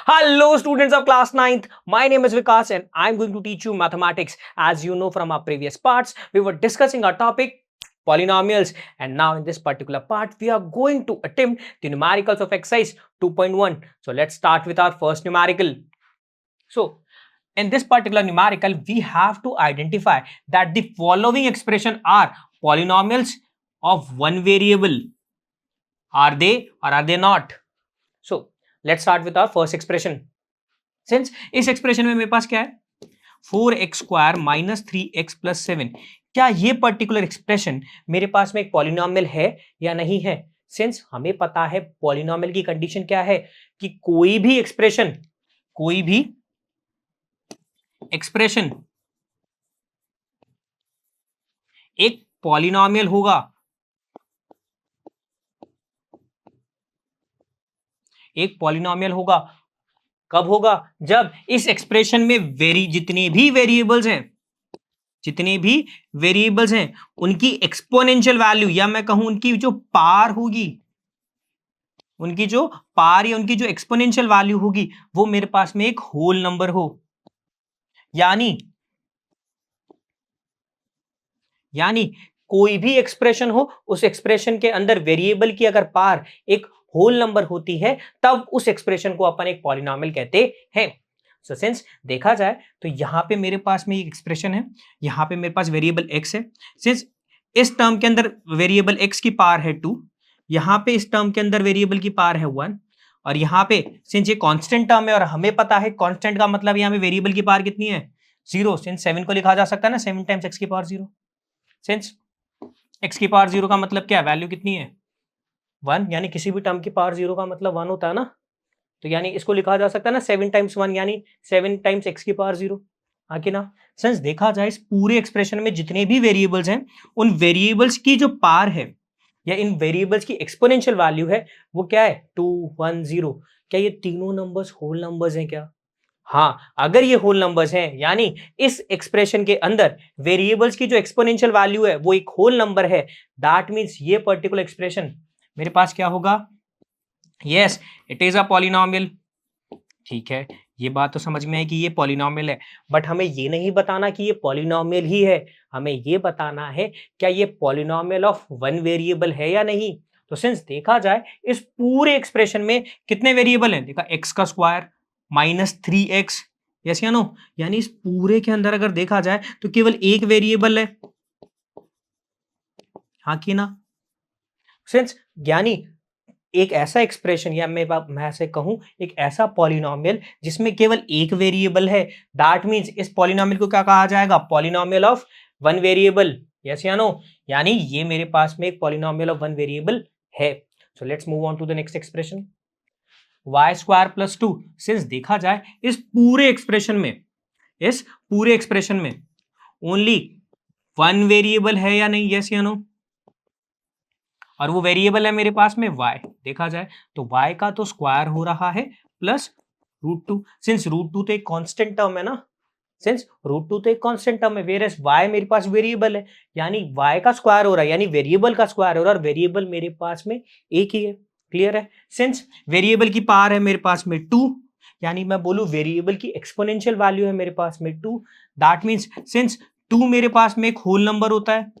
Hello, students of class 9th. My name is Vikas and I'm going to teach you mathematics. As you know from our previous parts, we were discussing our topic polynomials, and now in this particular part, we are going to attempt the numericals of exercise 2.1. So let's start with our first numerical. So in this particular numerical, we have to identify that the following expression are polynomials of one variable. Are they or are they not? So let's start with our first expression. Since इस expression में मेरे पास क्या है 4x² minus 3x plus 7, क्या ये particular expression मेरे पास में एक पॉलिनोमियल है या नहीं है? सिंस हमें पता है पॉलिनोमियल की कंडीशन क्या है कि कोई भी एक्सप्रेशन एक पॉलिनोमियल होगा, एक पॉलिनोमियल होगा। कब होगा? जब इस एक्सप्रेशन में जितने भी वेरिएबल्स हैं उनकी एक्सपोनेंशियल वैल्यू या मैं कहूं उनकी जो पार होगी, उनकी जो पार या उनकी जो एक्सपोनेंशियल वैल्यू होगी वो मेरे पास में एक होल नंबर हो। यानी कोई भी एक्सप्रेशन हो, उस एक्सप्रेशन के अंदर वेरिएबल की अगर पार एक होल नंबर होती है तब उस एक्सप्रेशन को अपन एक पॉलिनोमियल कहते हैं। सो सिंस देखा जाए तो यहां पे मेरे पास में एक एक्सप्रेशन है, यहां पे मेरे पास वेरिएबल x है। सिंस इस टर्म के अंदर वेरिएबल x की पार है 2, यहां पे इस टर्म के अंदर वेरिएबल की पार है 1, और यहां पे सिंस ये कांस्टेंट टर्म है और हमें पता है कांस्टेंट का मतलब यहां पे वेरिएबल की पार कितनी है 0। सिंस 7 को लिखा जा सकता है ना 7 टाइम्स x की पावर 0। सिंस x की पावर 0 का मतलब क्या है, वैल्यू कितनी है 1, यानी किसी भी टर्म की पावर 0 का मतलब 1 होता है ना, तो यानी इसको लिखा जा सकता है ना 7 टाइम्स 1 यानी 7 टाइम्स x की पावर 0। हाँ कि ना? सिंस देखा जाए इस पूरे एक्सप्रेशन में जितने भी वेरिएबल्स हैं उन वेरिएबल्स की जो पार है या इन वेरिएबल्स की एक्सपोनेंशियल वैल्यू है वो क्या है 2 1 0। क्या ये तीनों नंबर्स होल नंबर्स हैं क्या? हाँ, अगर ये होल नंबर्स हैं यानी इस एक्सप्रेशन के अंदर वेरिएबल्स की जो एक्सपोनेंशियल वैल्यू है वो एक होल नंबर है, दैट मींस ये पर्टिकुलर एक्सप्रेशन मेरे पास क्या होगा? Yes, it is a polynomial. ठीक है, ये बात तो समझ में है कि ये पॉलिनोमियल है, बट हमें ये नहीं बताना कि ये पॉलिनोमियल ही है, हमें ये बताना है क्या ये पॉलिनोमियल ऑफ वन वेरिएबल है या नहीं। तो सिंस देखा जाए इस पूरे एक्सप्रेशन में कितने वेरिएबल हैं, देखा x का स्क्वायर माइनस 3x, यस या नो, यानी इस पूरे के अंदर अगर देखा जाए तो केवल एक वेरिएबल है। हाँ कि ना? सिंस यानी एक ऐसा एक्सप्रेशन या मैं ऐसे कहूं एक ऐसा पॉलिनोमियल जिसमें केवल एक वेरिएबल है, दैट मींस इस पॉलिनोमियल को क्या कहा जाएगा? Polynomial of one variable. Yes या नो? यानी ये मेरे पास में एक पॉलिनोमियल ऑफ वन वेरिएबल है। So let's move on to the next expression y² plus 2। Since देखा जाए इस पूरे एक्सप्रेशन में ओनली वन वेरिएबल है या नहीं? यस या नो? और वो वेरिएबल है मेरे पास में y। देखा जाए तो y का तो स्क्वायर हो रहा है प्लस √2। सिंस √2 तो एक कांस्टेंट टर्म है ना, सिंस √2 तो एक कांस्टेंट टर्म है, वेयर एज y मेरे पास वेरिएबल है, यानी y का स्क्वायर हो रहा है, यानी वेरिएबल का स्क्वायर हो रहा है, और वेरिएबल मेरे पास में एक ही है। क्लियर है? सिंस वेरिएबल की पावर है मेरे पास में 2, यानी मैं बोलूं वेरिएबल की एक्सपोनेंशियल वैल्यू है मेरे पास में 2, दैट मींस सिंस 2 मेरे पास में एक होल नंबर होता है,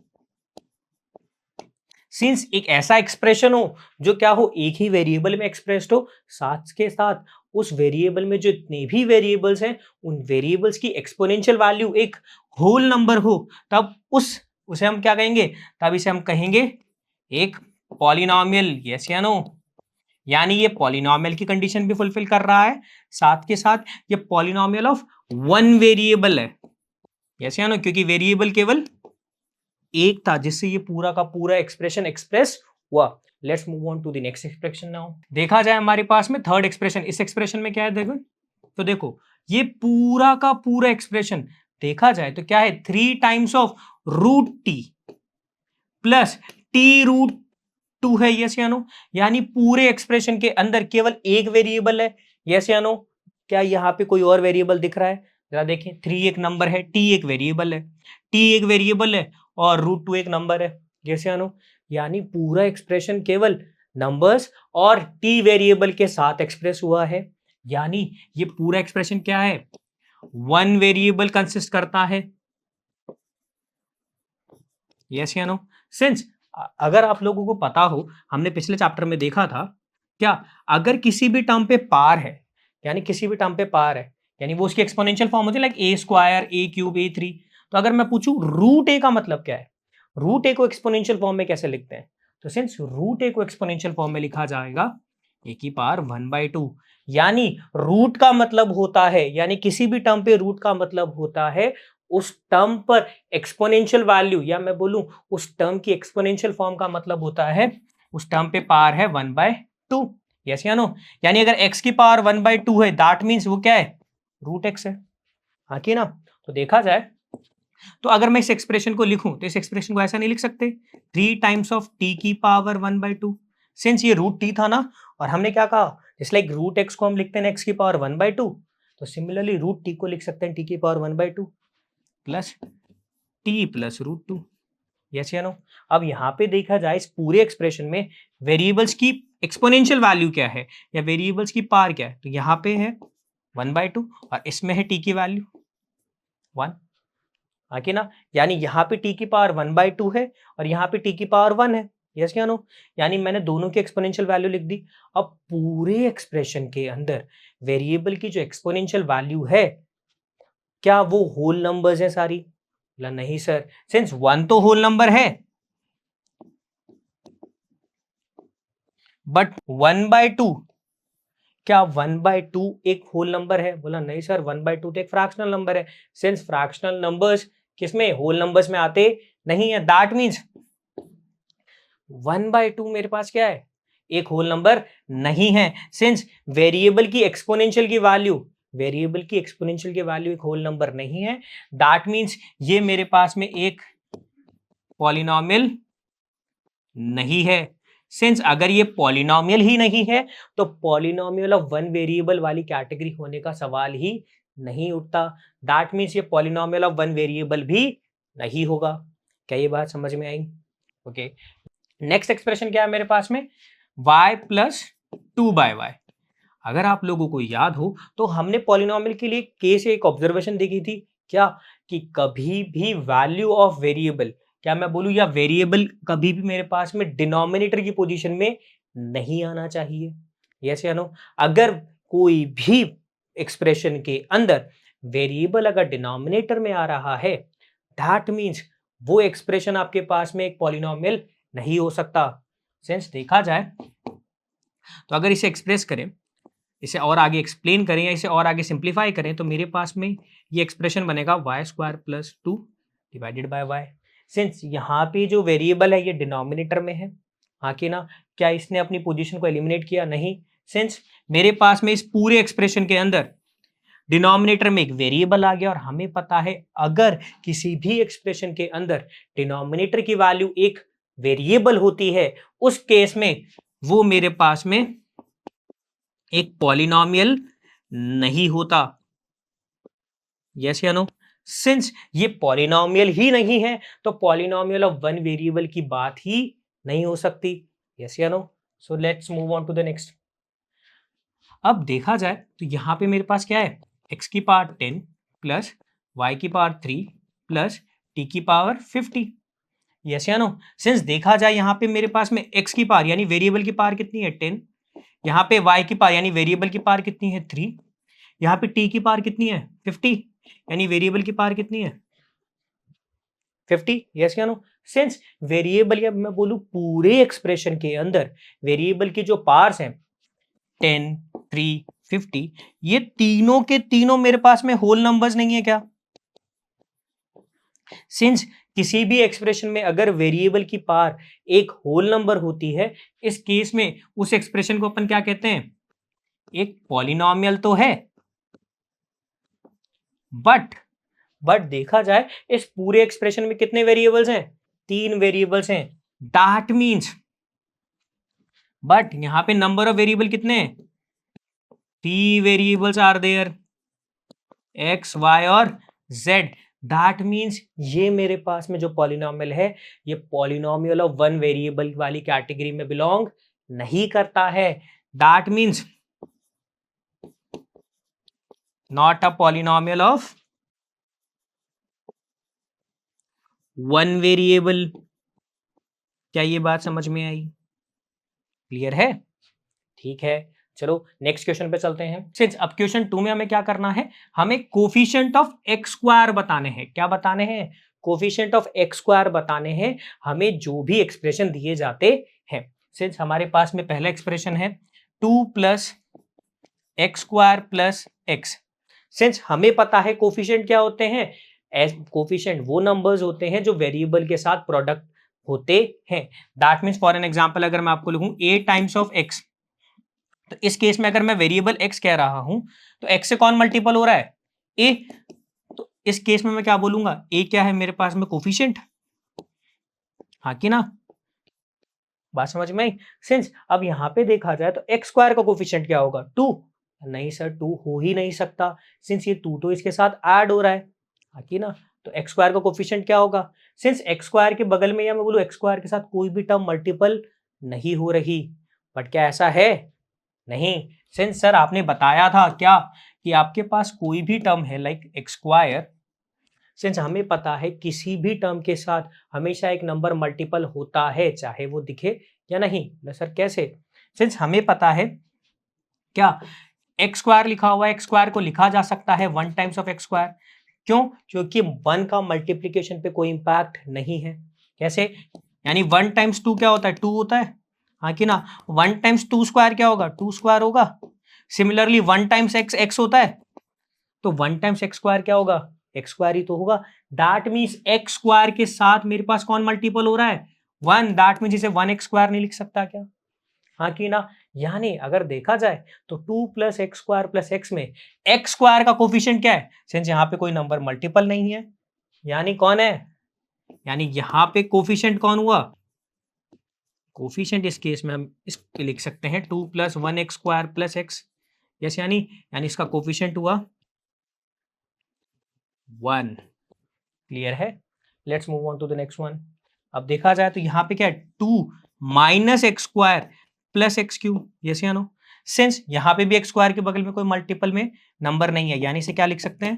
सिंस एक ऐसा एक्सप्रेशन हो जो क्या हो एक ही वेरिएबल में एक्सप्रेस्ड हो, साथ के साथ उस वेरिएबल में जो इतने भी वेरिएबल्स हैं उन वेरिएबल्स की एक्सपोनेंशियल वैल्यू एक होल नंबर हो, तब उसे हम क्या कहेंगे? तब इसे हम कहेंगे एक पॉलिनोमियल। यस या नो? यानी ये पॉलिनोमियल की कंडीशन भी फुलफिल कर रहा है, साथ के साथ ये पॉलिनोमियल ऑफ वन वेरिएबल है। यस या नो? क्योंकि वेरिएबल केवल एक था जिससे ये पूरा का पूरा एक्सप्रेशन एक्सप्रेस हुआ। Let's move on to the next expression now. देखा जाए हमारे पास में थर्ड एक्सप्रेशन, इस एक्सप्रेशन में क्या है देखो, तो देखो ये पूरा का पूरा एक्सप्रेशन देखा जाए तो क्या है 3 times of √t plus t√2 है। यस या नो? यानी पूरे एक्सप्रेशन के अंदर केवल एक वेरिएबल है। यस या नो? क्या यहाँ पे कोई और वेरिएबल दिख रहा है? जरा देखें, 3 एक नंबर है, t एक वेरिएबल है, और √2 एक नंबर है। यस या नो? यानी पूरा एक्सप्रेशन केवल नंबर्स और t वेरिएबल के साथ एक्सप्रेस हुआ है। यानी ये पूरा एक्सप्रेशन क्या है, वन वेरिएबल कंसिस्ट करता है। यस या नो? सिंस अगर आप लोगों को पता हो, हमने पिछले चैप्टर में देखा था क्या, अगर किसी भी टर्म पे पार है, यानी किसी भी टर्म पे पार है, यानी वो उसकी एक्सपोनेंशियल फॉर्म होती है, like a square, A cube, A three. तो अगर मैं पूछूं रूट ए का मतलब क्या है, रूट ए को एक्सपोनेंशियल फॉर्म में कैसे लिखते हैं, तो सिंस रूट ए को एक्सपोनेंशियल फॉर्म में लिखा जाएगा ए की पावर 1/2। यानी रूट का मतलब होता है, यानी किसी भी टर्म पे रूट का मतलब होता है उस टर्म पर एक्सपोनेंशियल वैल्यू, या मैं बोलूं उस टर्म की एक्सपोनेंशियल फॉर्म का मतलब होता है उस टर्म पे पावर है 1/2। यस या नो? यानी अगर x की पावर 1/2 है, दैट मीन्स वो क्या है, रूट एक्स है। हाँ कि ना? तो देखा जाए तो अगर मैं इस एक्सप्रेशन को लिखूं तो इस एक्सप्रेशन को ऐसा नहीं लिख सकते, 3 टाइम्स ऑफ t की पावर 1/2। सिंस ये रूट t था ना, और हमने क्या कहा, जस्ट लाइक रूट x को हम लिखते हैं x की पावर 1/2, तो सिमिलरली रूट t को लिख सकते हैं t की power 1/2 plus t plus root 2। Yes या नो? अब यहां पे देखा जाए इस पूरे एक्सप्रेशन में वेरिएबल्स की एक्सपोनेंशियल वैल्यू क्या है, या वेरिएबल्स की पावर क्या है, तो यहां पे है 1/2 और इसमें है t की वैल्यू 1। हाँ कि ना? यानी यहाँ पे t की पावर 1/2 है और यहाँ पे t की पावर 1 है। यस या नो? यानी मैंने दोनों की एक्सपोनेंशियल वैल्यू लिख दी। अब पूरे एक्सप्रेशन के अंदर वेरिएबल की जो एक्सपोनेंशियल वैल्यू है, क्या वो होल नंबर्स है सारी? बोला नहीं सर, सिंस 1 तो होल नंबर है, बट 1/2, क्या 1/2 एक होल नंबर है? बोला नहीं सर, 1/2 तो एक फ्रैक्शनल नंबर है। सिंस फ्रैक्शनल नंबर्स किसमें, होल नंबर्स में आते नहीं है, दैट मीन्स 1/2 मेरे पास क्या है, एक होल नंबर नहीं है। सिंस वेरिएबल की एक्सपोनेंशियल की वैल्यू, वेरिएबल की एक्सपोनेंशियल की वैल्यू एक होल नंबर नहीं है, दैट मीन्स ये मेरे पास में एक पॉलिनोमियल नहीं है। सिंस अगर ये पॉलिनोमियल ही नहीं है तो पॉलिनोमियल ऑफ वन वेरिएबल वाली कैटेगरी होने का सवाल ही नहीं उठता। दैट मीन्स ये पॉलिनोमियल ऑफ वन वेरिएबल भी नहीं होगा। क्या ये बात समझ में आई? ओके, नेक्स्ट एक्सप्रेशन क्या है मेरे पास में, y प्लस 2/y। अगर आप लोगों को याद हो तो हमने पॉलिनोमियल के लिए केस एक ऑब्जर्वेशन देखी थी, क्या, कि कभी भी वैल्यू ऑफ वेरिएबल, क्या मैं बोलूं, या वेरिएबल कभी भी मेरे पास में डिनोमिनेटर की पोजीशन में नहीं आना चाहिए। यस या नो? अगर कोई भी एक्सप्रेशन के अंदर वेरिएबल अगर डिनोमिनेटर में आ रहा है, दैट मीन्स वो एक्सप्रेशन आपके पास में एक पॉलिनोमियल नहीं हो सकता। सेंस देखा जाए तो अगर इसे एक्सप्रेस करें, इसे और आगे एक्सप्लेन करें या इसे और आगे सिंप्लीफाई करें, तो मेरे पास में ये एक्सप्रेशन बनेगा y² plus 2 divided by y। Since यहाँ पे जो वेरिएबल है ये डिनोमिनेटर में है, हाँ कि ना? क्या इसने अपनी पोजीशन को एलिमिनेट किया? नहीं। सिंस मेरे पास में इस पूरे एक्सप्रेशन के अंदर डिनोमिनेटर में एक वेरिएबल आ गया, और हमें पता है अगर किसी भी एक्सप्रेशन के अंदर डिनोमिनेटर की वैल्यू एक वेरिएबल होती है, उस केस में वो मेरे पास में एक पॉलिनोमियल नहीं होता। यस या नो? सिंस ये पॉलिनोमियल ही नहीं है तो पॉलिनोमियल ऑफ वन वेरिएबल की बात ही नहीं हो सकती। यस या no? So let's move on to the next. अब देखा जाए तो यहां पे मेरे पास क्या है, x की पावर 10 प्लस y की पावर 3 प्लस t की पावर 50। यस या नो? सिंस देखा जाए यहाँ पे मेरे पास में x की पावर यानी वेरिएबल की पावर कितनी है 10, यहाँ पे y की पावर यानी वेरिएबल की पावर कितनी है 3, यहाँ पे t की पावर कितनी है 50 यानी वेरिएबल की पावर कितनी है 50। यस या नो? सिंस वेरिएबल, या मैं बोलूं पूरे एक्सप्रेशन के अंदर वेरिएबल की जो पार्ट्स हैं 10, 3, 50, ये तीनों के तीनों मेरे पास में होल नंबर्स नहीं है क्या? सिंस किसी भी एक्सप्रेशन में अगर वेरिएबल की पावर एक होल नंबर होती है, इस केस में उस एक्सप्रेशन को अपन क्या कहते हैं, एक पॉलिनोमियल तो है, बट देखा जाए इस पूरे एक्सप्रेशन में कितने वेरिएबल्स हैं, 3 वेरिएबल्स हैं। दैट मीन्स, बट यहां पे नंबर ऑफ वेरिएबल कितने हैं, 3 variables are there, x, y और z। दैट मीन्स ये मेरे पास में जो पॉलिनोमियल है ये पॉलिनोमियल ऑफ वन वेरिएबल वाली कैटेगरी में बिलोंग नहीं करता है। That means not a polynomial of one variable. क्या ये बात समझ में आई? क्लियर है? ठीक है, चलो नेक्स्ट क्वेश्चन पे चलते हैं। सिंस अब क्वेश्चन 2 में हमें क्या करना है, हमें कोफिशिएंट ऑफ एक्स स्क्वायर बताने हैं। क्या बताने हैं? कोफिशिएंट ऑफ एक्स स्क्वायर बताने हैं हमें जो भी एक्सप्रेशन दिए जाते हैं। सिंस हमारे पास में पहला एक्सप्रेशन है 2 plus x square plus x. Since हमें पता है कोफिशिएंट क्या होते हैं, कोफिशिएंट वो नंबर्स होते हैं जो वेरिएबल के साथ प्रोडक्ट होते हैं। That means for an example अगर मैं आपको लिखूं a टाइम्स ऑफ x, तो इस केस में अगर मैं वेरिएबल x कह रहा हूं तो x से कौन मल्टीपल हो रहा है? a। तो इस केस में मैं क्या बोलूंगा, a क्या है मेरे पास में? कोफिशिएंट। हाँ कि ना? बात समझ में आई? सिंस अब यहां पे देखा जाए तो एक्स स्क्वायर का कोफिशिएंट क्या होगा? 2। नहीं सर, 2 हो ही नहीं सकता, सिंस ये 2 तो इसके साथ ऐड हो रहा है। हाँ कि ना? तो एक्स स्क्वायर का कोफिशिएंट क्या होगा? सिंस एक्स स्क्वायर के बगल में या मैं बोलूं एक्स स्क्वायर के साथ कोई भी टर्म मल्टीपल नहीं हो रही, बट क्या ऐसा है? नहीं। सिंस सर आपने बताया था क्या कि आपके पास कोई भी टर्म है लाइक एक्स स्क्वायर, सिंस हमें पता है किसी भी टर्म के साथ हमेशा एक नंबर मल्टीपल होता है चाहे वो दिखे या नहीं। सर कैसे? सिंस हमें पता है क्या एक्स स्क्वायर लिखा हुआ है, एक्स स्क्वायर को लिखा जा सकता है 1 टाइम्स ऑफ एक्स स्क्वायर। क्यों? क्योंकि 1 का मल्टीप्लीकेशन पे कोई इंपैक्ट नहीं है। कैसे? यानी 1 टाइम्स 2 क्या होता है? 2 होता है। हाँ कि ना? 1 टाइम्स 2 स्क्वायर क्या होगा? 2 स्क्वायर होगा। सिमिलरली 1 टाइम्स एक्स एक्स होता है, तो 1 टाइम्स एक्स स्क्वायर क्या होगा? एक्स स्क्वायर ही तो होगा। दैट मीन्स एक्स स्क्वायर के साथ मेरे पास कौन मल्टीपल हो रहा है? 1। दैट मीन्स इसे 1 एक्स स्क्वायर नहीं लिख सकता क्या? हाँ कि ना? यानी अगर देखा जाए तो 2 plus x square plus x में एक्स स्क्वायर का कोफिशिएंट क्या है? सिंस यहाँ पे कोई नंबर मल्टीपल नहीं है, यानी कौन है? यानी यहाँ पे कोफिशिएंट कौन हुआ? कोफिशिएंट इस केस में हम इस पे लिख सकते हैं 2 plus 1 x square plus x. Yes, यानी इसका कोफिशिएंट हुआ 1। क्लियर है? Let's move on to the next one. अब देखा जाए तो यहाँ पे क्या है? 2 minus x square plus x cube. Yes या नो? सिंस यहाँ पे भी एक्स स्क्वायर के बगल में कोई मल्टीपल में नंबर नहीं है, यानी इसे क्या लिख सकते हैं?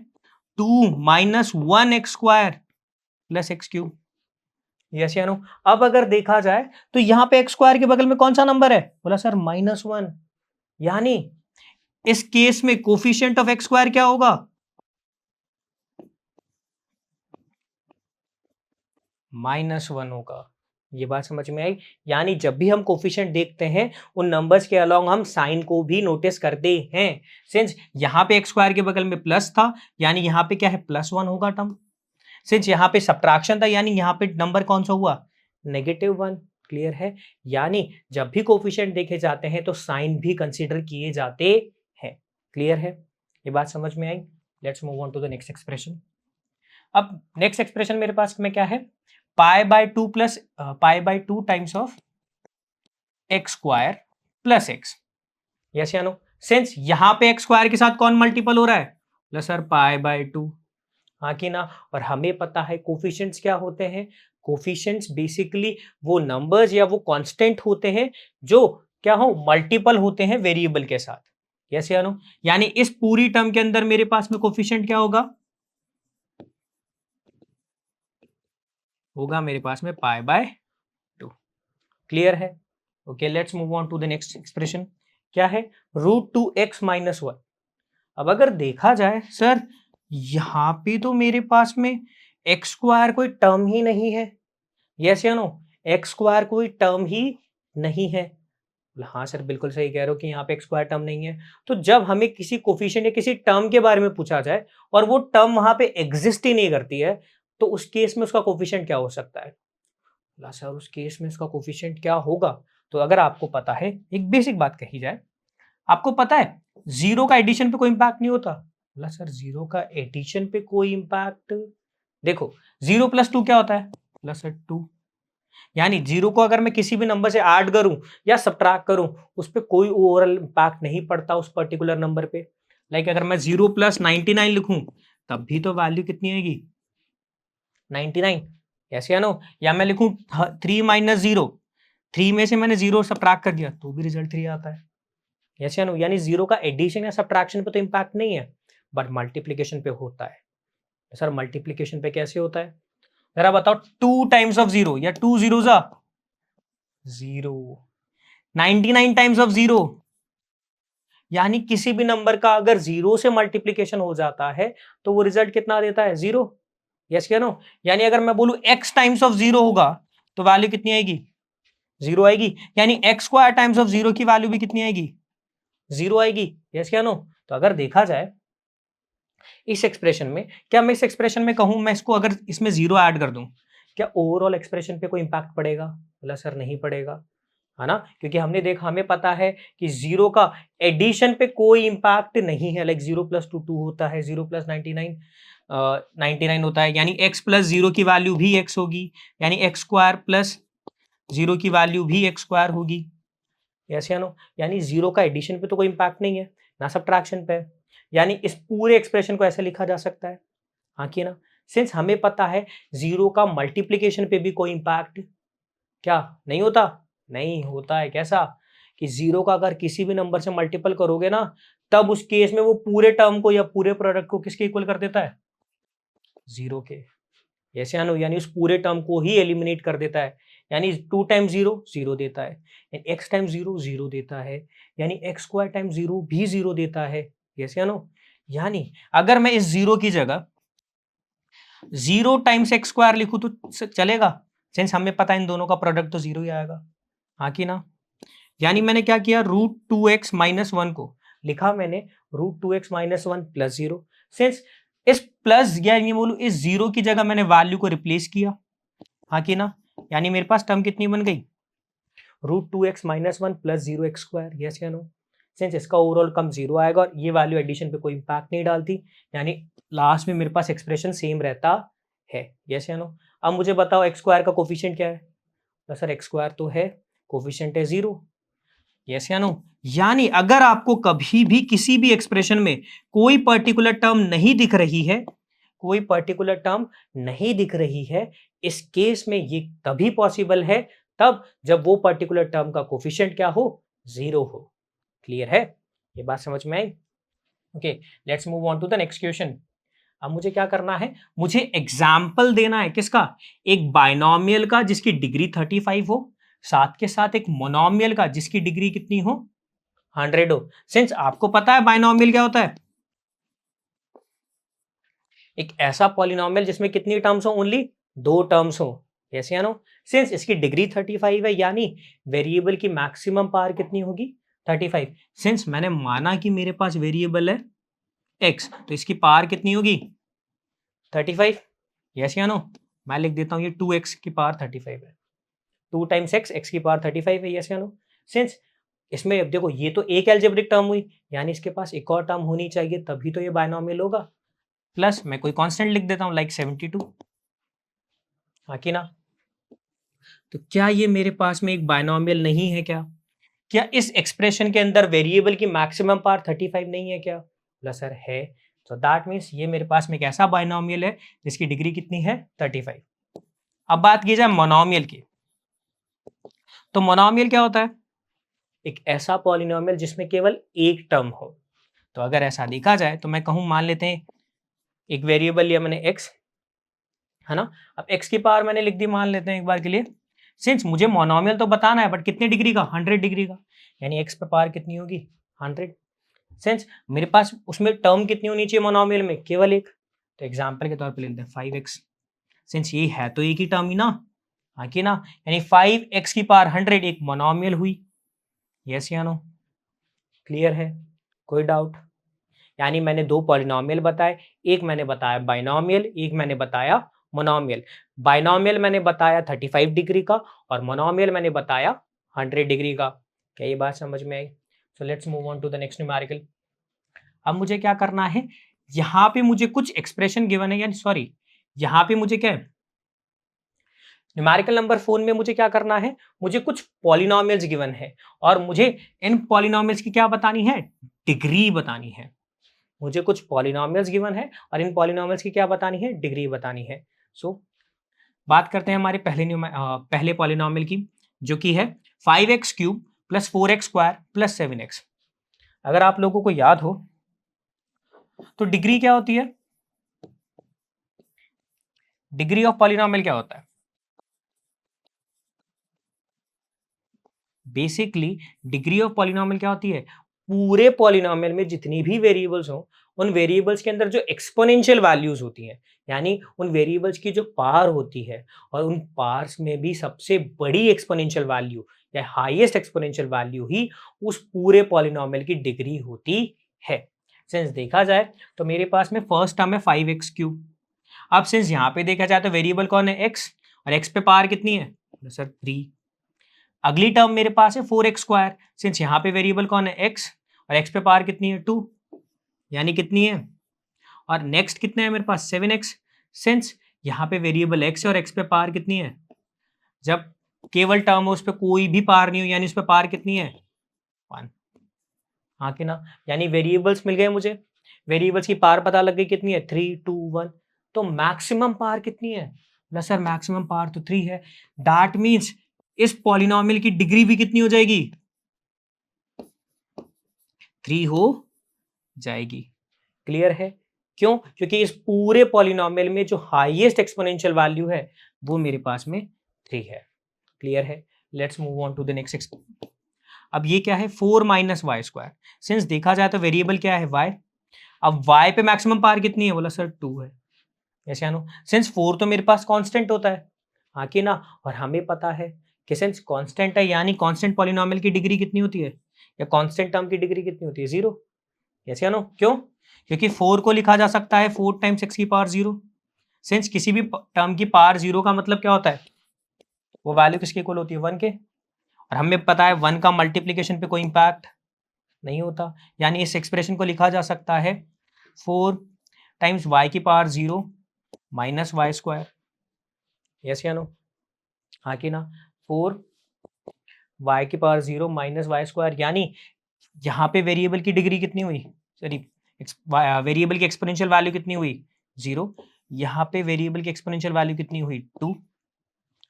2 minus 1 x square plus x cube. Yes या नो? अब अगर देखा जाए तो यहाँ पे एक्स स्क्वायर के बगल में कौन सा नंबर है? बोला सर -1। यानी इस केस में कोफिशिएंट ऑफ एक्स स्क्वायर क्या होगा? -1 होगा। ये बात समझ में आई? यानी जब भी हम कोफिशिएंट देखते हैं उन नंबर्स के अलोंग हम साइन को भी नोटिस करते हैं। सिंस यहाँ पे एक्स स्क्वायर के बगल में प्लस था, यानी यहाँ पे क्या है? +1 होगा टर्म। सिंस यहाँ पे सब्ट्रैक्शन था, यानी यहाँ पे नंबर कौन सा हुआ? -1। क्लियर है? यानी जब भी कोफिशिएंट देखे जाते हैं तो साइन भी कंसीडर किए जाते हैं। क्लियर है? ये बात समझ में आई? Let's move on to the next expression. अब नेक्स्ट एक्सप्रेशन मेरे पास में क्या है? π/2 plus π/2 times of x square plus x. Yes या नो? सिंस यहां पे एक्स स्क्वायर के साथ कौन मल्टीपल हो रहा है? Plus sir π/2। हाँ कि ना? और हमें पता है कोफिशिएंट्स क्या होते हैं? कोफिशिएंट्स बेसिकली वो नंबर्स या वो कांस्टेंट होते हैं जो क्या हो? मल्टीपल होते हैं वेरिएबल के साथ। यस या नो? यानी इस पूरी टर्म के अंदर मेरे पास में कोफिशिएंट क्या होगा? होगा मेरे पास में π/2। क्लियर है? Okay, let's move on to the next expression. क्या है? √2x - 1। अब अगर देखा जाए सर यहां पे तो मेरे पास में एक्स स्क्वायर कोई टर्म ही नहीं है। यस या नो? एक्स स्क्वायर कोई टर्म ही नहीं है। हाँ सर, बिल्कुल सही कह रहे हो कि यहाँ पे एक्स स्क्वायर टर्म नहीं है। तो जब हमें किसी कोफिशिएंट या किसी टर्म के बारे में पूछा जाए और वो टर्म वहां पे एग्जिस्ट ही नहीं करती है, तो उस केस में उसका कोफिशिएंट क्या हो सकता है? बोला सर उस केस में इसका कोफिशिएंट क्या होगा? तो अगर आपको पता है, एक बेसिक बात कही जाए, आपको पता है जीरो का एडिशन पे कोई इंपैक्ट नहीं होता। बोला सर जीरो का एडिशन पे कोई इंपैक्ट? देखो 0 + 2 क्या होता है? बोला सर 2। यानी जीरो को अगर मैं किसी भी नंबर से ऐड करूं या सब्ट्रैक्ट करूं उस पर कोई ओवरऑल इंपैक्ट नहीं पड़ता उस पर्टिकुलर नंबर पे। लाइक अगर मैं 0 + 99 लिखूं तब भी तो वैल्यू कितनी आएगी? 99। यस या नो? या मैं लिखूं 3 - 0, 3 में से मैंने 0 सब्ट्रैक्ट कर दिया तो भी रिजल्ट 3 आता है। यस या नो? यानी जीरो का एडिशन या सब्ट्रैक्शन पे तो इंपैक्ट नहीं है, बट मल्टीप्लीकेशन पे होता है। सर मल्टीप्लीकेशन पे कैसे होता है? जरा बताओ, 2 टाइम्स ऑफ 0 या 2 जीरो जा 0, 99 टाइम्स ऑफ 0, यानी किसी भी नंबर का अगर 0 से मल्टीप्लीकेशन हो जाता है तो वो रिजल्ट कितना देता है? 0। यस या नो? यानी अगर मैं बोलूं x टाइम्स ऑफ 0 होगा तो वैल्यू कितनी आएगी? 0 आएगी। यानी x स्क्वायर टाइम्स ऑफ 0 की वैल्यू भी कितनी आएगी? 0 आएगी। यस या नो? तो अगर देखा जाए इस एक्सप्रेशन में, क्या मैं इस एक्सप्रेशन में कहूं मैं इसको अगर इसमें 0 ऐड कर दूं, क्या ओवरऑल एक्सप्रेशन पे कोई इंपैक्ट पड़ेगा? बोला सर नहीं पड़ेगा, है ना, क्योंकि हमने देखा, हमें पता है कि 0 का एडिशन पे कोई इंपैक्ट नहीं है। लाइक 0 + 2 2 होता है, 0 + 99 99 होता है, यानी x + 0 की वैल्यू भी x होगी, यानी x स्क्वायर प्लस 0 की वैल्यू भी x स्क्वायर होगी। यस या नो? यानी 0 का एडिशन पे तो कोई इंपैक्ट नहीं है, ना सब्ट्रैक्शन पे। यानी इस पूरे एक्सप्रेशन को ऐसे लिखा जा सकता है, हाँ कि ना? सिंस हमें पता है 0 का मल्टीप्लीकेशन पे भी कोई इंपैक्ट क्या नहीं होता? नहीं होता है। कैसा कि 0 का अगर किसी भी नंबर से मल्टीपल करोगे ना, तब उस केस में वो पूरे टर्म को या पूरे प्रोडक्ट को किसके इक्वल कर देता है? 0 के। यस या नो? यानी उस पूरे टर्म को ही एलिमिनेट कर देता है। यानी 2 टाइम्स 0 0 देता है, x टाइम्स 0 0 देता है, यानी x स्क्वायर टाइम्स 0 भी 0 देता है। यस या नो? यानी अगर मैं इस 0 की जगह 0 टाइम्स x स्क्वायर लिखूं तो चलेगा, सिंस हमें पता है इन दोनों का प्रोडक्ट तो 0 ही आएगा, हाँ कि ना? यानी मैंने क्या किया, √2x - 1 को लिखा मैंने √2x - 1 + 0। सिंस इस प्लस या ये बोलूं इस 0 की जगह मैंने वैल्यू को रिप्लेस किया, हाँ कि ना? यानी मेरे पास टर्म कितनी बन गई? √2x - 1 + 0x square. यस या नो? सिंस इसका ओवरऑल कम 0 आएगा और ये वैल्यू एडिशन पे कोई इंपैक्ट नहीं डालती, यानी लास्ट में मेरे पास एक्सप्रेशन सेम रहता है। यस या नो? अब मुझे बताओ x स्क्वायर का कोफिशिएंट क्या है? तो सर x स्क्वायर तो है, कोफिशिएंट है 0। यस या नो? यानी अगर आपको कभी भी किसी भी एक्सप्रेशन में कोई पर्टिकुलर टर्म नहीं दिख रही है, कोई पर्टिकुलर टर्म नहीं दिख रही है, इस केस में ये तभी पॉसिबल है तब जब वो पर्टिकुलर टर्म का कोफिशिएंट क्या हो? 0 हो। क्लियर है? ये बात समझ में आई? Okay, let's move on to the next question. अब मुझे क्या करना है, मुझे एग्जाम्पल देना है किसका? एक बाइनोमियल का जिसकी डिग्री 35 हो, साथ के साथ एक मोनोमियल का जिसकी डिग्री कितनी हो? 100 हो। सिंस आपको पता है बाइनोमियल क्या होता है? एक ऐसा पॉलिनोमियल जिसमें कितनी टर्म्स हो? ओनली 2 टर्म्स हो। यस या नो? सिंस इसकी डिग्री 35 है, यानी वेरिएबल की मैक्सिमम पावर कितनी होगी? 35। सिंस मैंने माना कि मेरे पास वेरिएबल है x, तो इसकी पावर कितनी होगी? 35। यस या नो? मैं लिख देता हूं ये 2x की पावर 35 है, 2 टाइम्स x की पावर 35 है। यस या नो? सिंस इसमें अब देखो ये तो एक एल्जेब्रिक टर्म हुई, यानी इसके पास एक और टर्म होनी चाहिए तभी तो ये बाइनोमियल होगा। प्लस मैं कोई कांस्टेंट लिख देता हूं लाइक 72, हाँ कि ना? तो क्या ये मेरे पास में एक बाइनोमियल नहीं है क्या? क्या इस एक्सप्रेशन के अंदर वेरिएबल की मैक्सिमम पावर 35 नहीं है क्या? बोला सर है। तो दैट मीन्स ये मेरे पास में एक ऐसा बाइनोमियल है जिसकी डिग्री कितनी है? 35। अब बात की जाए मोनोमियल की, तो मोनोमियल क्या होता है? एक ऐसा पॉलिनोमियल जिसमें केवल एक टर्म हो। तो अगर ऐसा देखा जाए तो मैं कहूं, मान लेते हैं एक वेरिएबल लिया मैंने x, है ना? अब x की पावर मैंने लिख दी, मान लेते हैं एक बार के लिए। सिंस मुझे मोनोमियल तो बताना है बट कितने डिग्री का? 100 डिग्री का, यानी x पे पावर कितनी होगी? 100। सिंस मेरे पास उसमें टर्म कितनी होनी चाहिए मोनोमियल में? केवल एक। तो एग्जांपल के तौर पे लिख दें 5x। सिंस ये है तो एक ही टर्म ही ना, हाँ कि ना? यानी 5x की पावर 100 एक मोनोमियल हुई। यस या नो? क्लियर है? कोई डाउट? यानी मैंने 2 पॉलिनोमियल बताए, एक मैंने बताया बाइनोमियल, एक मैंने बताया मोनोमियल। बाइनोमियल मैंने बताया 35 डिग्री का और मोनोमियल मैंने बताया 100 डिग्री का। क्या ये बात समझ में आई? So let's move on to the next numerical. अब मुझे क्या करना है, यहाँ पे मुझे कुछ एक्सप्रेशन गिवन है, यानी सॉरी, यहाँ पे मुझे क्या है, न्यूमेरिकल नंबर 4 में मुझे क्या करना है, मुझे कुछ पॉलिनोमियल्स गिवन है और मुझे इन पॉलिनोमियल्स की क्या बतानी है? डिग्री बतानी है। मुझे कुछ पॉलिनोमियल्स गिवन है और इन पॉलिनोमियल्स की क्या बतानी है? डिग्री बतानी है। सो बात करते हैं हमारे पहले पॉलिनोमियल की, जो कि है 5x³ + 4x² + 7x। अगर आप लोगों को याद हो तो डिग्री क्या होती है? डिग्री ऑफ पॉलिनोमियल क्या होता है? बेसिकली डिग्री ऑफ पॉलिनोमियल क्या होती है? पूरे पॉलिनोमियल में जितनी भी वेरिएबल्स हो, उन वेरिएबल्स के अंदर जो एक्सपोनेंशियल वैल्यूज होती हैं, यानी उन वेरिएबल्स की जो पावर होती है, और उन पावर्स में भी सबसे बड़ी एक्सपोनेंशियल वैल्यू या हाईएस्ट एक्सपोनेंशियल वैल्यू ही उस पूरे पॉलिनोमियल की डिग्री होती है। सिंस देखा जाए तो मेरे पास में फर्स्ट टर्म है 5x³ अब सिंस यहाँ पे देखा जाए तो वेरिएबल कौन है? x, और x पे पावर कितनी है सर? 3। अगली टर्म मेरे पास है 4x², सिंस यहाँ पे वेरिएबल कौन है? x, और x पे पावर कितनी है? 2, यानी कितनी है? और नेक्स्ट कितना है मेरे पास? 7x, सिंस यहाँ पे वेरिएबल x है और x पे पावर कितनी है? जब केवल टर्म हो उस पर कोई भी पावर नहीं हो, यानी उस पर पावर कितनी है? 1। हाँ कि ना? यानी वेरिएबल्स मिल गए मुझे, वेरिएबल्स की पावर पता लग गई कितनी है? 3, 2, 1। तो मैक्सिमम पावर कितनी है? बोला सर मैक्सिमम पावर तो 3 है। दैट मीन्स इस पॉलिनोमियल की डिग्री भी कितनी हो जाएगी? 3 हो जाएगी। क्लियर है? क्यों? क्योंकि इस पूरे पॉलिनोमियल में जो हाईएस्ट एक्सपोनेंशियल वैल्यू है वो मेरे पास में 3 है। क्लियर है? Let's move on to the next. अब ये क्या है? 4 - y²। सिंस देखा जाए तो वेरिएबल क्या है? y। अब y पे मैक्सिमम पावर कितनी है? बोला सर 2 है। ऐसे नो, सिंस 4 तो मेरे पास कांस्टेंट होता है, हाँ कि ना? और हमें पता है कि सिंस कांस्टेंट है, यानी कांस्टेंट पॉलिनोमियल की डिग्री कितनी होती है, या कांस्टेंट टर्म की डिग्री कितनी होती है? 0। ऐसे नो, क्यों? क्योंकि 4 को लिखा जा सकता है 4 × x⁻⁴। सिंस किसी भी टर्म की पावर 0 का मतलब क्या होता है? वो वैल्यू किसके इक्वल होती है? 1 के। और हमें पता है 1 का मल्टीप्लीकेशन पे कोई इंपैक्ट नहीं होता, यानी इस एक्सप्रेशन को लिखा जा सकता है 4 × y⁻⁴ -y²। यस या नो? हाँ कि ना? 4 y⁻⁴ -y², यानी यहाँ पे वेरिएबल की डिग्री कितनी हुई? सॉरी, वेरिएबल की एक्सपोनेंशियल वैल्यू कितनी हुई? 0। यहाँ पे वेरिएबल की एक्सपोनेंशियल वैल्यू कितनी हुई? 2।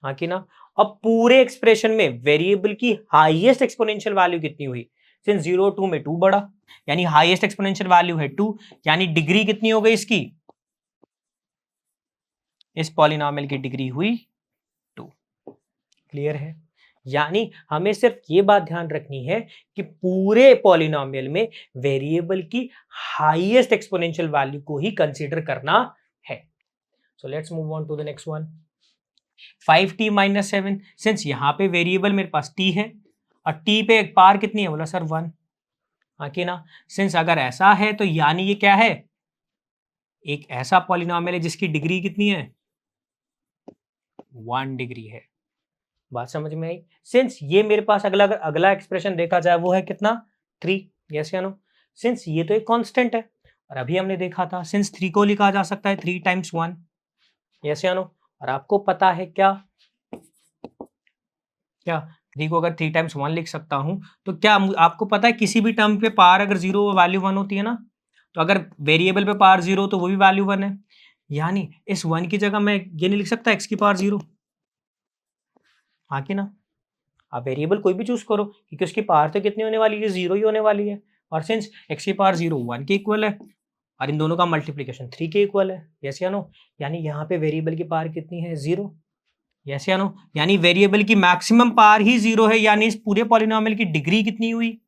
हाँ कि ना? अब पूरे एक्सप्रेशन में वेरिएबल की हाईएस्ट एक्सपोनेंशियल वैल्यू कितनी हुई? सिंस 0 2 में 2 बढ़ा, यानी हाईएस्ट एक्सपोनेंशियल वैल्यू है 2, यानी डिग्री कितनी हो गई इसकी? इस पॉलिनोमियल की डिग्री हुई 2। क्लियर है? यानी हमें सिर्फ ये बात ध्यान रखनी है कि पूरे पॉलिनोमियल में वेरिएबल की हाईएस्ट एक्सपोनेंशियल वैल्यू को ही कंसीडर करना है। So let's move on to the next one. 5t - 7, since यहाँ पे वेरिएबल मेरे पास t है और t पे एक पावर कितनी है? बोला सर 1। हाँ कि ना? सिंस अगर ऐसा है तो यानी ये क्या है? एक ऐसा पॉलिनोमियल है जिसकी डिग्री कितनी है? 1 डिग्री है। बात समझ में आई? सिंस ये मेरे पास अगला एक्सप्रेशन देखा जाए वो है कितना? 3। यस या नो? सिंस ये तो एक कांस्टेंट है, और अभी हमने देखा था सिंस 3 को लिखा जा सकता है 3 × 1। यस या नो? और आपको पता है क्या 3 को अगर 3 × 1 लिख सकता हूं तो क्या आपको पता है किसी भी टर्म पे पावर अगर 0 वैल्यू 1 होती है ना, तो अगर वेरिएबल पे पावर 0 तो वो भी वैल्यू 1 है, यानी इस 1 की जगह मैं ये नहीं लिख सकता x⁻⁴। हाँ कि ना? आप वेरिएबल कोई भी चूज करो क्योंकि उसकी पावर तो कितनी होने वाली है? 0 ही होने वाली है। और सिंस x⁻⁴ 1 के इक्वल है और इन दोनों का मल्टीप्लिकेशन 3 के इक्वल है। यस या नो? यानी यहाँ पे वेरिएबल की पावर कितनी है? 0। यस या नो? यानी वेरिएबल की मैक्सिमम पावर ही 0 है, यानी इस पूरे पॉलिनोमियल की डिग्री कितनी हुई?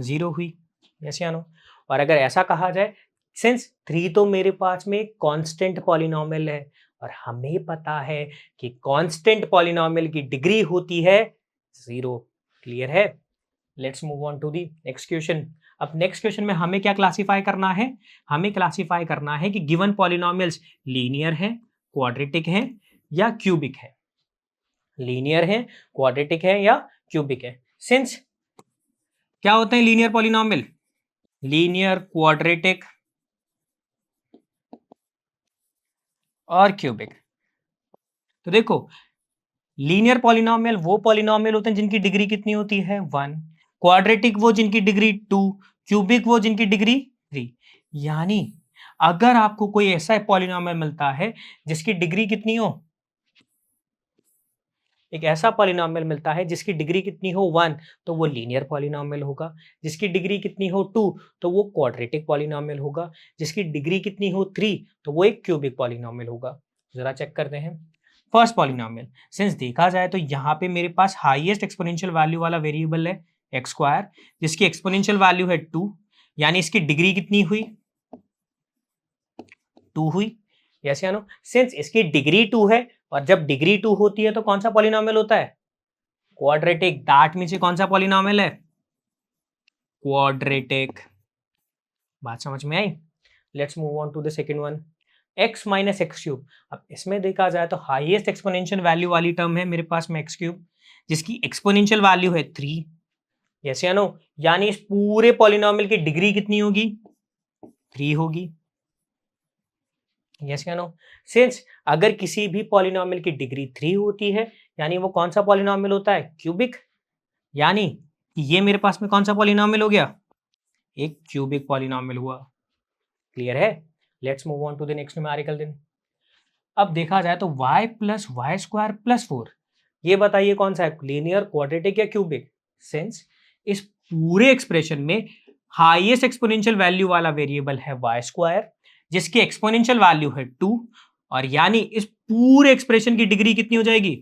0 हुई। यस या नो? और अगर ऐसा कहा जाए सिंस 3 तो मेरे पास में कांस्टेंट पॉलिनोमियल है, और हमें पता है कि कांस्टेंट पॉलिनोमियल की डिग्री होती है 0। क्लियर है? Let's move on to the next question. अब नेक्स्ट क्वेश्चन में हमें क्या क्लासिफाई करना है? हमें क्लासिफाई करना है कि गिवन पॉलिनोमियल्स लीनियर है, क्वाड्रेटिक है या क्यूबिक है। लीनियर है, क्वाड्रेटिक है या क्यूबिक है। सिंस क्या होते हैं लीनियर पॉलिनोमियल? लीनियर, क्वाड्रेटिक और क्यूबिक। तो देखो, लीनियर पॉलिनोमियल वो पॉलिनोमियल होते हैं जिनकी डिग्री कितनी होती है? 1। क्वाड्रेटिक वो जिनकी डिग्री 2। क्यूबिक वो जिनकी डिग्री 3। यानी अगर आपको कोई ऐसा पॉलिनोमियल मिलता है जिसकी डिग्री कितनी हो? एक ऐसा पॉलिनोमियल मिलता है जिसकी डिग्री कितनी हो 1 तो वो लीनियर पॉलिनोमियल होगा, जिसकी डिग्री कितनी हो 2 तो वो क्वाड्रेटिक पॉलिनोमियल होगा, जिसकी डिग्री कितनी हो 3 तो वो एक क्यूबिक पॉलिनोमियल होगा। जरा चेक करते हैं फर्स्ट पॉलिनोमियल। सिंस देखा जाए तो यहाँ पे मेरे पास हाईएस्ट एक्सपोनेंशियल वैल्यू वाला वेरिएबल है एक्स स्क्वायर, जिसकी एक्सपोनेंशियल वैल्यू है 2, यानी इसकी डिग्री कितनी हुई 2 हुई। यस या नो? सिंस इसकी डिग्री 2 है और जब डिग्री 2 होती है तो कौन सा पॉलिनोमियल होता है? क्वाड्रेटिक। दैट मींस ये कौन सा पॉलिनोमियल है? क्वाड्रेटिक। बात समझ में आई? Let's move on to the second one, x minus x cube. अब इसमें देखा जाए तो हाईएस्ट एक्सपोनेंशियल वैल्यू वाली टर्म है मेरे पास में एक्स क्यूब, जिसकी एक्सपोनेंशियल वैल्यू है 3। यस या नो? यानी इस पूरे पॉलिनोमियल की डिग्री कितनी होगी? 3 होगी। यस या नो? सिंस अगर किसी भी पॉलिनोमियल की डिग्री 3 होती है यानी वो कौन सा पॉलिनोमियल होता है? क्यूबिक। यानी ये मेरे पास में कौन सा पॉलिनोमियल हो गया? एक क्यूबिक पॉलिनोमियल हुआ। क्लियर है? Let's move on to the next numerical then. अब देखा जाए तो y plus y squared plus 4, ये बताइए कौन सा है? लीनियर, क्वाड्रेटिक या क्यूबिक? सिंस इस पूरे एक्सप्रेशन में हाईएस्ट एक्सपोनेंशियल वैल्यू वाला वेरिएबल है वाई स्क्वायर, जिसकी एक्सपोनेंशियल वैल्यू है 2, और यानी इस पूरे एक्सप्रेशन की डिग्री कितनी हो जाएगी?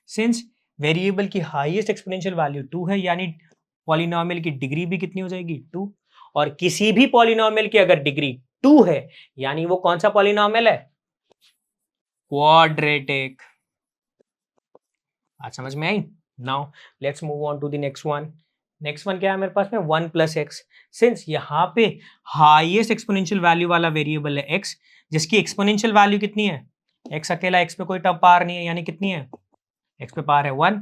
सिंस वेरिएबल की हाईएस्ट एक्सपोनेंशियल वैल्यू 2 है यानी पॉलिनोमियल की डिग्री भी कितनी हो जाएगी? 2। और किसी भी पॉलिनोमियल की अगर डिग्री 2 है यानी वो कौन सा पॉलिनोमियल है? क्वाड्रेटिक। आज समझ में आई? Now let's move on to the next one. Next one क्या है मेरे पास में? 1 प्लस एक्स। सिंस यहाँ पे हाईएस्ट एक्सपोनेंशियल वैल्यू वाला वेरिएबल है एक्स, जिसकी एक्सपोनेंशियल वैल्यू कितनी है? एक्स अकेला, एक्स पे कोई टर्म पार नहीं है, यानी कितनी है? एक्स पे पार है 1।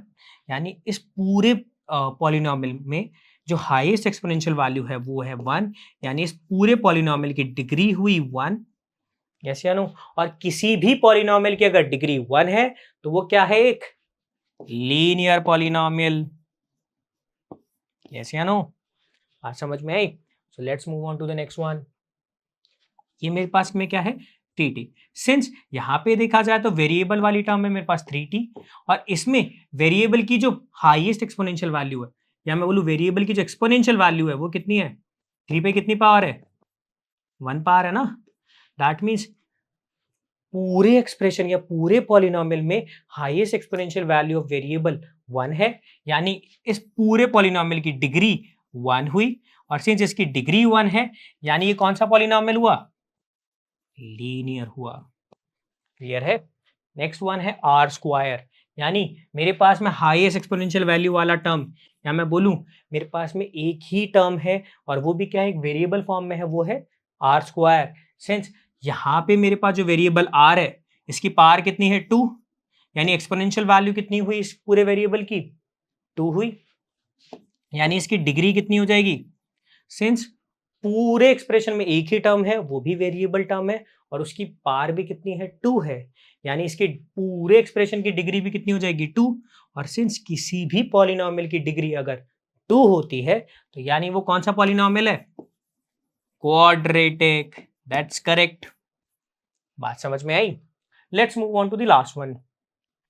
यानी इस पूरे पॉलिनोमियल में जो हाईएस्ट एक्सपोनेंशियल वैल्यू है वो है 1, यानी इस पूरे पॉलिनोमियल की डिग्री हुई 1। यस या नो? और किसी भी पॉलिनोमियल की अगर डिग्री 1 है तो वो क्या है? एक लीनियर पॉलिनोमियल। यस या नो? आज समझ में आई? So let's move on to the next one. ये मेरे पास में क्या है? 3t। सिंस यहाँ पे देखा जाए तो वेरिएबल वाली टर्म है मेरे पास 3t, और इसमें वेरिएबल की जो हाईएस्ट एक्सपोनेंशियल वैल्यू है, या मैं बोलूँ वेरिएबल की जो एक्सपोनेंशियल वैल्यू है वो कितनी है? 3 पे कितनी पावर है? 1 पावर है ना? दैट मीन्स पूरे एक्सप्रेशन या पूरे पॉलिनोमियल में highest exponential value of variable 1 है, यानी इस पूरे पॉलिनोमियल की डिग्री 1 हुई, और सिंस इसकी डिग्री 1 है यानी ये कौन सा पॉलिनोमियल हुआ? लीनियर हुआ। क्लियर है? नेक्स्ट वन है आर स्क्वायर, यानी मेरे पास में हाईएस्ट एक्सपोनेंशियल वैल्यू वाला टर्म, या मैं बोलूं मेरे पास में एक ही टर्म है और वो भी क्या है? एक वेरिएबल फॉर्म में है, वो है आर स्क्वायर। सिंस यहाँ पे मेरे पास जो वेरिएबल आर है इसकी पावर कितनी है? 2, यानी एक्सपोनेंशियल वैल्यू कितनी हुई इस पूरे वेरिएबल की? 2 हुई, यानी इसकी डिग्री कितनी हो जाएगी? सिंस पूरे एक्सप्रेशन में एक ही टर्म है, वो भी वेरिएबल टर्म है, और उसकी पावर भी कितनी है? 2 है, यानी इसके पूरे एक्सप्रेशन की डिग्री भी कितनी हो जाएगी? 2। और सिंस किसी भी पॉलिनोमियल की डिग्री अगर 2 होती है तो यानी वो कौन सा पॉलिनोमियल है? क्वाड्रेटिक। That's correct. बात समझ में आई? Let's move on to the last one.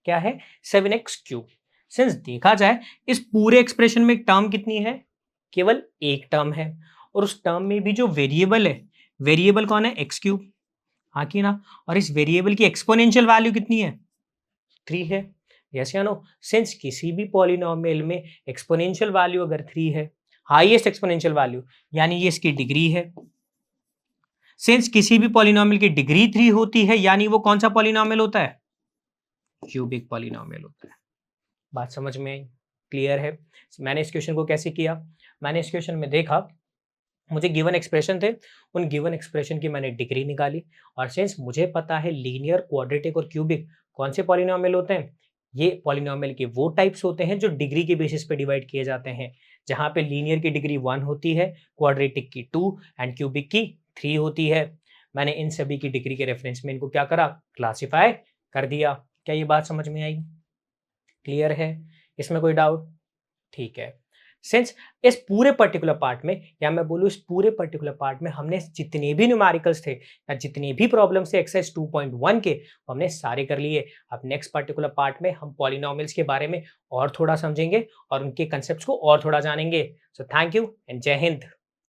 क्या है? 7x cube. सिंस देखा जाए इस पूरे एक्सप्रेशन में टर्म कितनी है? केवल एक टर्म है, और उस टर्म में भी जो वेरिएबल है, वेरिएबल कौन है? X cube. हाँ कि ना? और इस वेरिएबल की एक्सपोनेंशियल वैल्यू कितनी है? 3 है। यस या नो? सिंस किसी भी पॉलिनोमियल में एक्सपोनेंशियल वैल्यू अगर 3 है, हाईएस्ट एक्सपोनेंशियल वैल्यू, यानी ये इसकी डिग्री है। सिंस किसी भी पॉलिनोमियल की डिग्री 3 होती है यानी वो कौन सा पॉलिनोमियल होता है? क्यूबिक पॉलिनोमियल होता है। बात समझ में आई? क्लियर है? मैंने इस क्वेश्चन को कैसे किया? मैंने इस क्वेश्चन में देखा, मुझे गिवन एक्सप्रेशन थे, उन गिवन एक्सप्रेशन की मैंने डिग्री निकाली, और सिंस मुझे पता है लीनियर, क्वाड्रेटिक और क्यूबिक कौन से पॉलिनोमियल होते हैं, ये पॉलिनोमियल के वो टाइप्स होते हैं जो डिग्री के बेसिस पे डिवाइड किए जाते हैं, जहां पे लीनियर की डिग्री 1 होती है, क्वाड्रेटिक की 2 एंड क्यूबिक की 3 होती है। मैंने इन सभी की डिग्री के रेफरेंस में इनको क्या करा? क्लासिफाई कर दिया। क्या ये बात समझ में आई? क्लियर है? इसमें कोई डाउट? ठीक है। सिंस इस पूरे पर्टिकुलर पार्ट में, या मैं बोलूँ इस पूरे पर्टिकुलर पार्ट में हमने जितने भी न्यूमेरिकल्स थे या जितने भी प्रॉब्लम्स थे एक्सरसाइज 2.1 के, वो हमने सारे कर लिए। अब नेक्स्ट पर्टिकुलर पार्ट में हम पॉलिनोमियल्स के बारे में और थोड़ा समझेंगे और उनके कंसेप्ट्स को और थोड़ा जानेंगे। सो थैंक यू एंड जय हिंद।